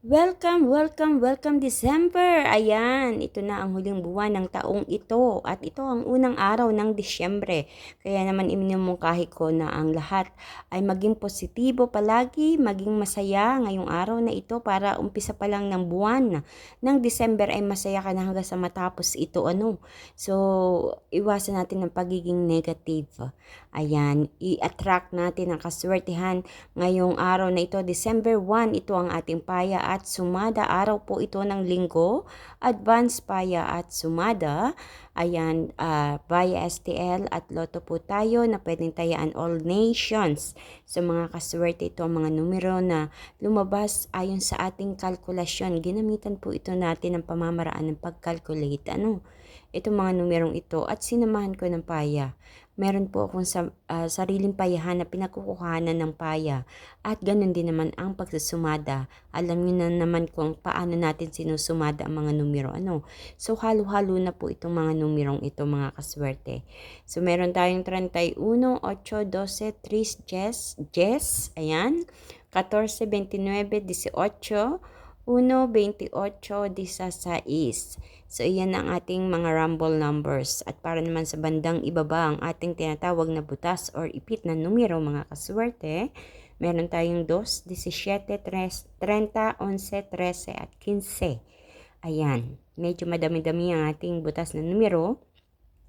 Welcome, welcome, welcome December! Ayan, ito na ang huling buwan ng taong ito at ito ang unang araw ng Disyembre. Kaya naman iminumungkahi ko na ang lahat ay maging positibo palagi, maging masaya ngayong araw na ito para umpisa pa lang ng buwan ng December ay masaya ka na hanggang sa matapos ito. So, iwasan natin ang pagiging negative. Ayan, i-attract natin ang kaswertihan ngayong araw na ito, December 1, ito ang ating paya at sumada. Araw po ito ng linggo, advance paya at sumada. Ayan, via STL at Lotto po tayo na pwedeng tayaan all nations. Sa mga kaswerte ito ang mga numero na lumabas ayon sa ating kalkulasyon. Ginamitan po ito natin ng pamamaraan ng pag-calculate. Itong mga numerong ito at sinamahan ko ng paya. Meron po akong sariling payahan na pinagkukuhanan ng paya. At ganun din naman ang pagsusumada. Alam niyo na naman kung paano natin sinusumada ang mga numero. So, halo-halo na po itong mga numerong ito, mga kaswerte. So, meron tayong 31, 8, 12, 3, 10, ayan. 14, 29, 18, 1, 28, 16. So, iyan ang ating mga rumble numbers. At para naman sa bandang ibaba ang ating tinatawag na butas or ipit na numero, mga kaswerte, meron tayong 2, 17, 30, 11, 13 at 15. Ayan, medyo madami-dami ang ating butas na numero.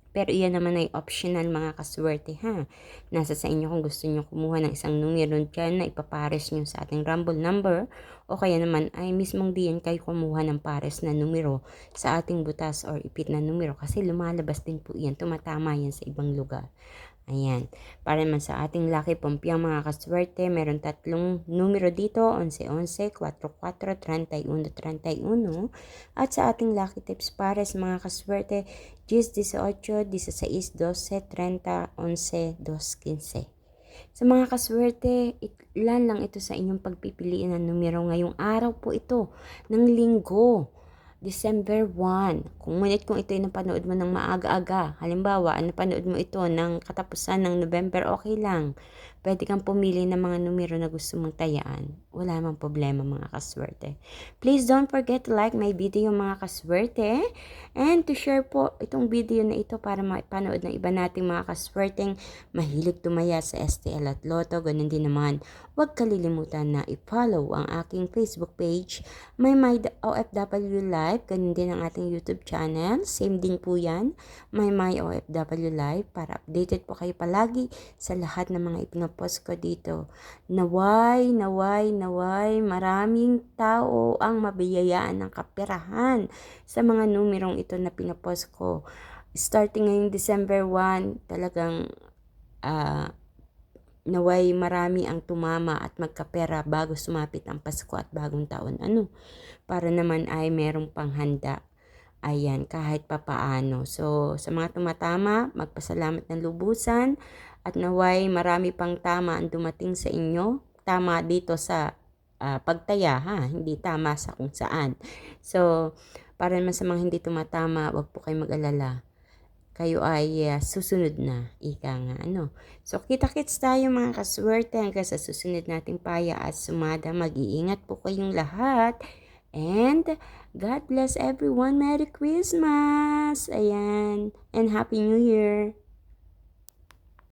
Pero iyan naman ay optional, mga kaswerte, ha. Nasa sa inyo kung gusto nyo kumuha ng isang numero dyan na ipapares nyo sa ating rumble number o kaya naman ay mismong diyan kayo kumuha ng pares na numero sa ating butas or ipit na numero kasi lumalabas din po iyan, tumatama yan sa ibang lugar. Ayan. Para naman sa ating lucky pompiang, mga kaswerte, meron tatlong numero dito, 11-11, 4-4, 31-31. At sa ating lucky tips pares, mga kaswerte, 10-18, 16-12, 30, 11, 2-15. Sa mga kaswerte, ilan lang ito sa inyong pagpipiliin ng numero ngayong araw po ito ng linggo. December 1. Ngunit kung ito ay napanood mo ng maaga-aga, halimbawa, napanood mo ito ng katapusan ng November, okay lang. Pwede kang pumili ng mga numero na gusto mong tayaan. Wala mang problema, mga kaswerte. Please don't forget to like my video, mga kaswerte. And to share po itong video na ito para mapanood ng iba nating mga kaswerteng mahilig tumaya sa STL at Lotto. Ganun din naman, huwag kalilimutan na i-follow ang aking Facebook page, My OFW Live. Ganun din ang ating YouTube channel. Same din po yan, My OFW Live, para updated po kayo palagi sa lahat ng mga ipinapost ko dito. Naway, maraming tao ang mabiyayaan ng kaperahan sa mga numerong ito na pinapost ko. Starting ngayong December 1, talagang naway marami ang tumama at magkapera bago sumapit ang Pasko at bagong taon. Para naman ay merong panghanda. Ayan, kahit papaano. So, sa mga tumatama, magpasalamat ng lubusan at naway marami pang tama ang dumating sa inyo. Tama dito sa pagtaya, ha? Hindi tama sa kung saan. So, para naman sa mga hindi tumatama, wag po kayong mag-alala. Kayo ay susunod na, ika nga, So, kita-kits tayo, mga kaswerte, hanggang sa susunod nating paya at sumada. Mag-iingat po kayong lahat. And God bless everyone. Merry Christmas! Ayan. And Happy New Year!